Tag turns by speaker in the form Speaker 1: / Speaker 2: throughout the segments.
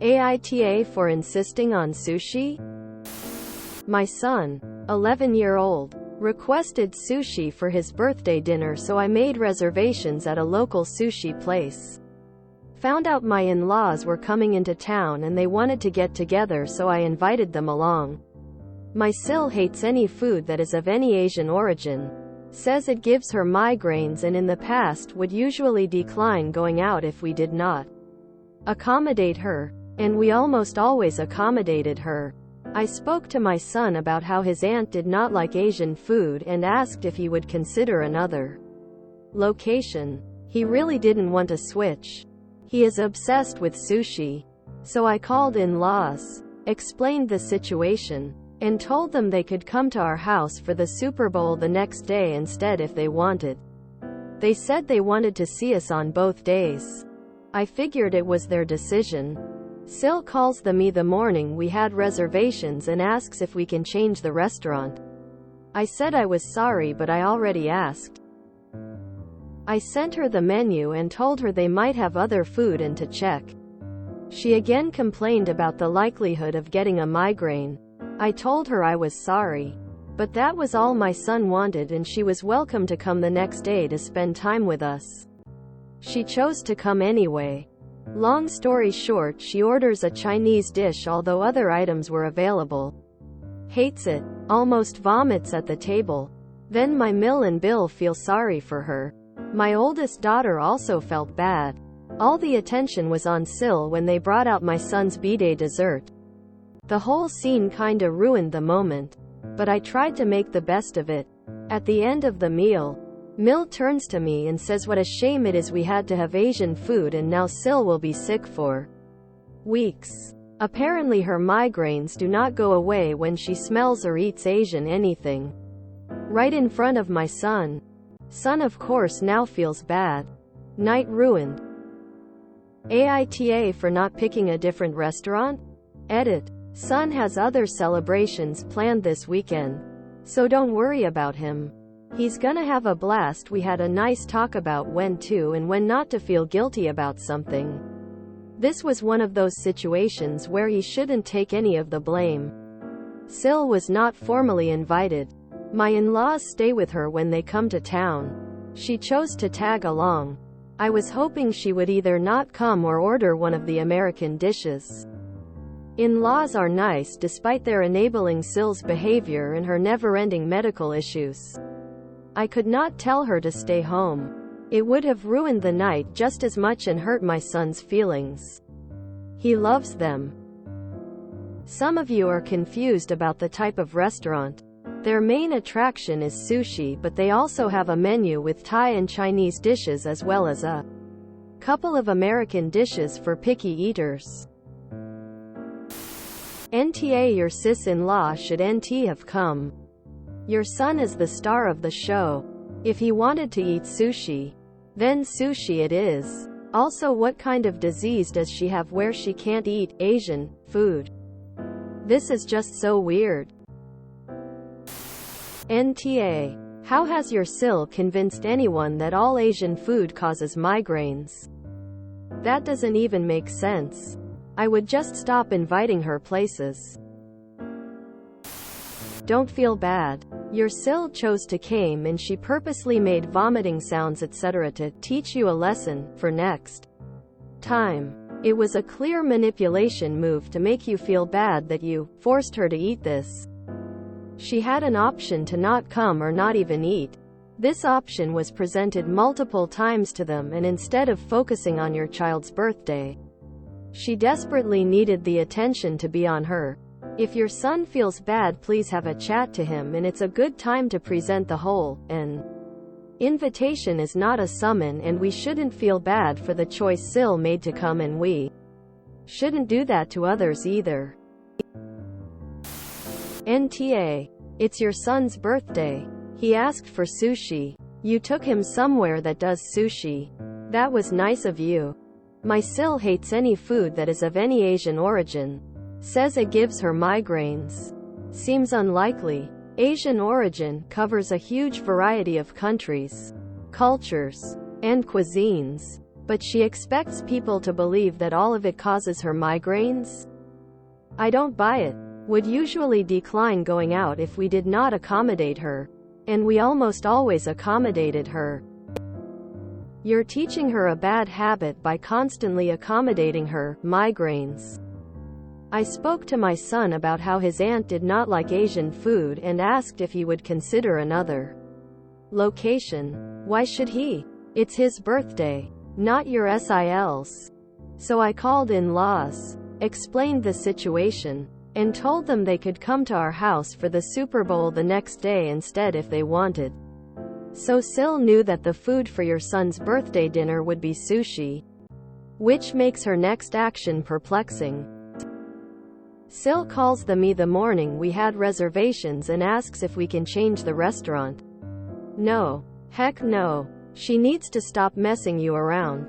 Speaker 1: AITA for insisting on sushi? My son, 11-year-old, requested sushi for his birthday dinner, so I made reservations at a local sushi place. Found out my in-laws were coming into town and they wanted to get together, so I invited them along. My sil hates any food that is of any Asian origin. Says it gives her migraines and in the past would usually decline going out if we did not accommodate her. And we almost always accommodated her. I spoke to my son about how his aunt did not like Asian food and asked if he would consider another location. He really didn't want to switch. He is obsessed with sushi. So I called in-laws, explained the situation, and told them they could come to our house for the Super Bowl the next day instead if they wanted. They said they wanted to see us on both days. I figured it was their decision. Sil calls me the morning we had reservations and asks if we can change the restaurant. I said I was sorry, but I already asked. I sent her the menu and told her they might have other food and to check. She again complained about the likelihood of getting a migraine. I told her I was sorry. But that was all my son wanted, and she was welcome to come the next day to spend time with us. She chose to come anyway. Long story short, she orders a Chinese dish although other items were available. Hates it. Almost vomits at the table. Then my Mill and Bill feel sorry for her. My oldest daughter also felt bad. All the attention was on Sil when they brought out my son's b-day dessert. The whole scene kinda ruined the moment. But I tried to make the best of it. At the end of the meal, Mill turns to me and says what a shame it is we had to have Asian food and now Sil will be sick for weeks. Apparently her migraines do not go away when she smells or eats Asian anything. Right in front of my son. Son of course now feels bad. Night ruined. AITA for not picking a different restaurant? Edit. Son has other celebrations planned this weekend. So don't worry about him. He's gonna have a blast. We had a nice talk about when to and when not to feel guilty about something. This was one of those situations where he shouldn't take any of the blame. Sil was not formally invited. My in-laws stay with her when they come to town. She chose to tag along. I was hoping she would either not come or order one of the American dishes. In-laws are nice despite their enabling Sil's behavior and her never-ending medical issues. I could not tell her to stay home. It would have ruined the night just as much and hurt my son's feelings. He loves them. Some of you are confused about the type of restaurant. Their main attraction is sushi, but they also have a menu with Thai and Chinese dishes as well as a couple of American dishes for picky eaters. NTA your sis-in-law should NT have come. Your son is the star of the show. If he wanted to eat sushi, then sushi it is. Also, what kind of disease does she have where she can't eat Asian food? This is just so weird. NTA. How has your Sil convinced anyone that all Asian food causes migraines? That doesn't even make sense. I would just stop inviting her places. Don't feel bad. Your Sil chose to came and she purposely made vomiting sounds etc. to teach you a lesson for next time. It was a clear manipulation move to make you feel bad that you forced her to eat this. She had an option to not come or not even eat. This option was presented multiple times to them, and instead of focusing on your child's birthday, she desperately needed the attention to be on her. If your son feels bad, please have a chat to him, and it's a good time to present the whole an invitation is not a summon, and we shouldn't feel bad for the choice Sil made to come, and we shouldn't do that to others either. NTA. It's your son's birthday. He asked for sushi. You took him somewhere that does sushi. That was nice of you. My Sil hates any food that is of any Asian origin. Says it gives her migraines. Seems unlikely. Asian origin covers a huge variety of countries, cultures, and cuisines. But she expects people to believe that all of it causes her migraines? I don't buy it. Would usually decline going out if we did not accommodate her. And we almost always accommodated her. You're teaching her a bad habit by constantly accommodating her migraines. I spoke to my son about how his aunt did not like Asian food and asked if he would consider another location. Why should he? It's his birthday, not your SIL's. So I called in-laws, explained the situation, and told them they could come to our house for the Super Bowl the next day instead if they wanted. So Sil knew that the food for your son's birthday dinner would be sushi. Which makes her next action perplexing. Sil calls me the morning we had reservations and asks if we can change the restaurant. No. Heck no. She needs to stop messing you around.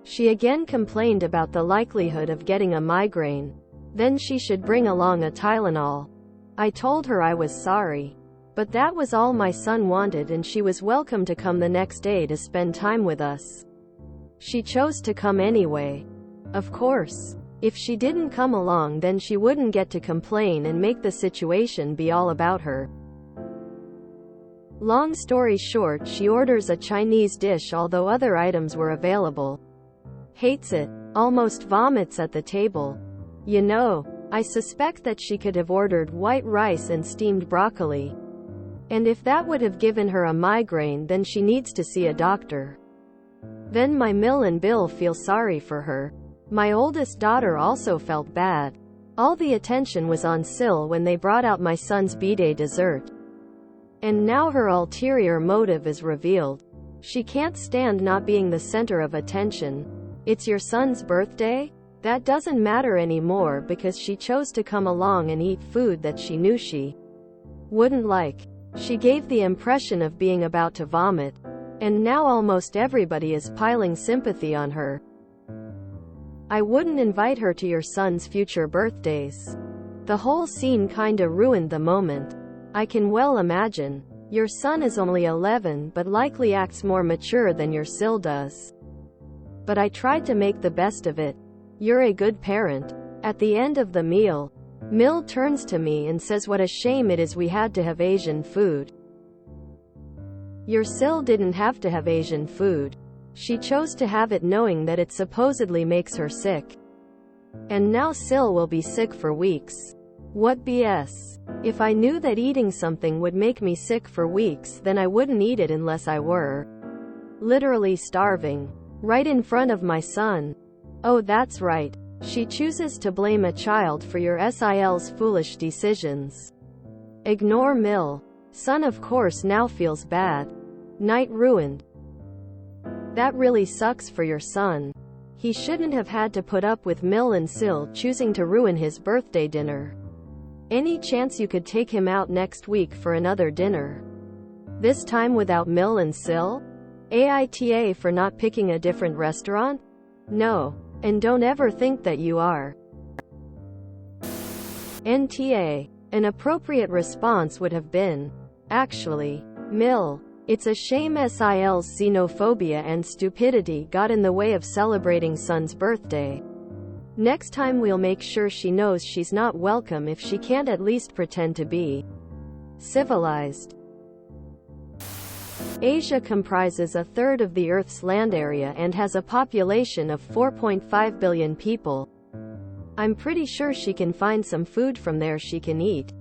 Speaker 1: She again complained about the likelihood of getting a migraine. Then she should bring along a Tylenol. I told her I was sorry. But that was all my son wanted, and she was welcome to come the next day to spend time with us. She chose to come anyway. Of course. If she didn't come along, then she wouldn't get to complain and make the situation be all about her. Long story short, she orders a Chinese dish although other items were available. Hates it. Almost vomits at the table. You know, I suspect that she could have ordered white rice and steamed broccoli. And if that would have given her a migraine, then she needs to see a doctor. Then my Mill and Bill feel sorry for her. My oldest daughter also felt bad. All the attention was on Sil when they brought out my son's B-Day dessert. And now her ulterior motive is revealed. She can't stand not being the center of attention. It's your son's birthday? That doesn't matter anymore because she chose to come along and eat food that she knew she wouldn't like. She gave the impression of being about to vomit. And now almost everybody is piling sympathy on her. I wouldn't invite her to your son's future birthdays. The whole scene kinda ruined the moment. I can well imagine. Your son is only 11 but likely acts more mature than your Sil does. But I tried to make the best of it. You're a good parent. At the end of the meal, Mill turns to me and says what a shame it is we had to have Asian food. Your Sil didn't have to have Asian food. She chose to have it knowing that it supposedly makes her sick. And now Sil will be sick for weeks. What BS. If I knew that eating something would make me sick for weeks, then I wouldn't eat it unless I were literally starving. Right in front of my son. Oh, that's right. She chooses to blame a child for your SIL's foolish decisions. Ignore Mill. Son of course now feels bad. Night ruined. That really sucks for your son. He shouldn't have had to put up with Mill and Sil choosing to ruin his birthday dinner. Any chance you could take him out next week for another dinner? This time without Mill and Sil? AITA for not picking a different restaurant? No. And don't ever think that you are. NTA. An appropriate response would have been, actually, Mill, it's a shame SIL's xenophobia and stupidity got in the way of celebrating son's birthday. Next time we'll make sure she knows she's not welcome if she can't at least pretend to be civilized. Asia comprises a third of the Earth's land area and has a population of 4.5 billion people. I'm pretty sure she can find some food from there she can eat.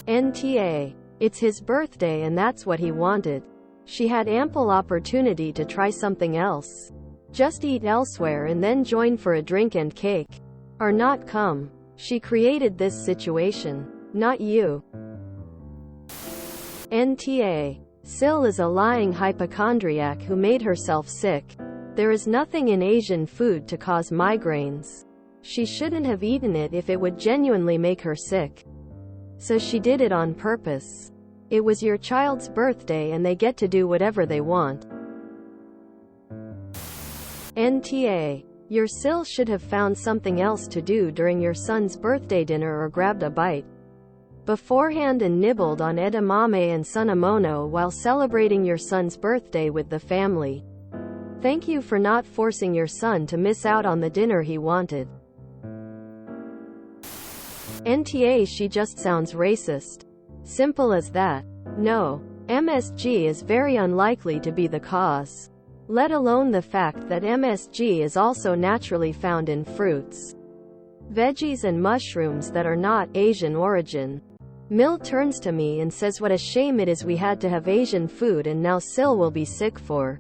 Speaker 1: NTA. It's his birthday and that's what he wanted. She had ample opportunity to try something else. Just eat elsewhere and then join for a drink and cake. Or not come. She created this situation. Not you. NTA. Sil is a lying hypochondriac who made herself sick. There is nothing in Asian food to cause migraines. She shouldn't have eaten it if it would genuinely make her sick. So she did it on purpose. It was your child's birthday and they get to do whatever they want. NTA. Your Sil should have found something else to do during your son's birthday dinner or grabbed a bite beforehand and nibbled on edamame and sunamono while celebrating your son's birthday with the family. Thank you for not forcing your son to miss out on the dinner he wanted. NTA, she just sounds racist. Simple as that. No. MSG is very unlikely to be the cause. Let alone the fact that MSG is also naturally found in fruits, veggies and mushrooms that are not Asian origin. Mill turns to me and says what a shame it is we had to have Asian food and now Sil will be sick for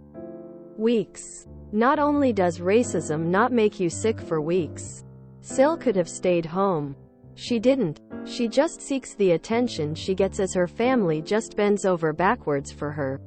Speaker 1: weeks. Not only does racism not make you sick for weeks, Sil could have stayed home. She didn't. She just seeks the attention she gets as her family just bends over backwards for her.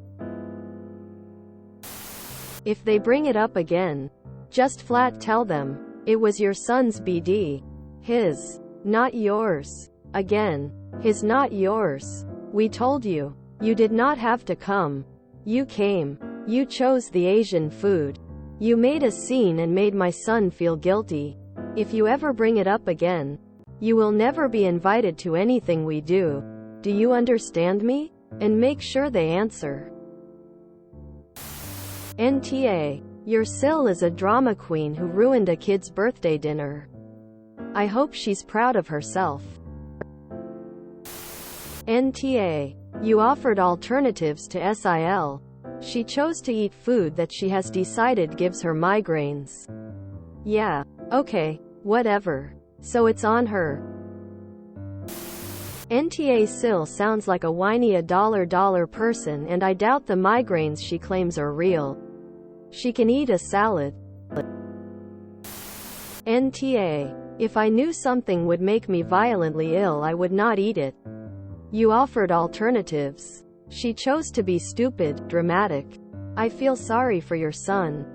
Speaker 1: If they bring it up again, just flat tell them, it was your son's BD. His, not yours. Again, his, not yours. We told you. You did not have to come. You came. You chose the Asian food. You made a scene and made my son feel guilty. If you ever bring it up again, you will never be invited to anything we do. Do you understand me? And make sure they answer. NTA. Your Sil is a drama queen who ruined a kid's birthday dinner. I hope she's proud of herself. NTA. You offered alternatives to SIL. She chose to eat food that she has decided gives her migraines. Yeah. Okay. Whatever. So it's on her. NTA. Sil sounds like a whiny a dollar person, and I doubt the migraines she claims are real. She can eat a salad. NTA. If I knew something would make me violently ill, I would not eat it. You offered alternatives. She chose to be stupid, dramatic. I feel sorry for your son.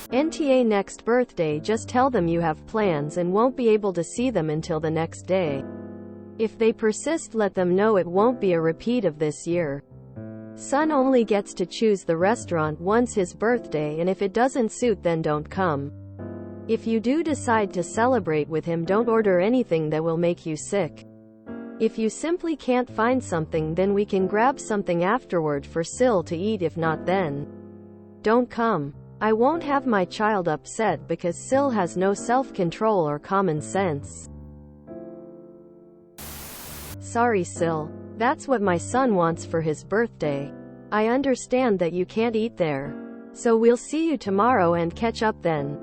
Speaker 1: NTA. Next birthday, just tell them you have plans and won't be able to see them until the next day. If they persist, let them know it won't be a repeat of this year. Son only gets to choose the restaurant once his birthday, and if it doesn't suit, then don't come. If you do decide to celebrate with him, don't order anything that will make you sick. If you simply can't find something, then we can grab something afterward for Sil to eat. If not, then don't come. I won't have my child upset because Sil has no self-control or common sense. Sorry, Sil. That's what my son wants for his birthday. I understand that you can't eat there. So we'll see you tomorrow and catch up then.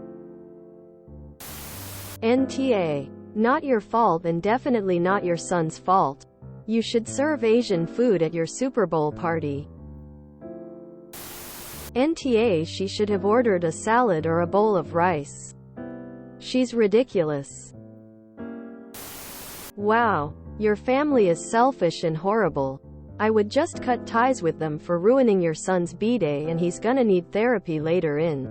Speaker 1: NTA. Not your fault, and definitely not your son's fault. You should serve Asian food at your Super Bowl party. NTA. She should have ordered a salad or a bowl of rice. She's ridiculous. Wow. Your family is selfish and horrible. I would just cut ties with them for ruining your son's B-day, and he's gonna need therapy later in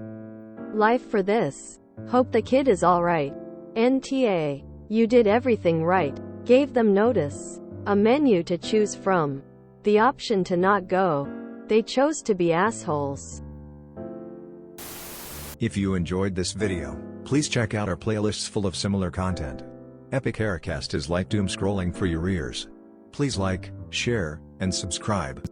Speaker 1: life for this. Hope the kid is alright. NTA. You did everything right. Gave them notice. A menu to choose from. The option to not go. They chose to be assholes.
Speaker 2: If you enjoyed this video, please check out our playlists full of similar content. Epic Haircast is like doom scrolling for your ears. Please like, share, and subscribe.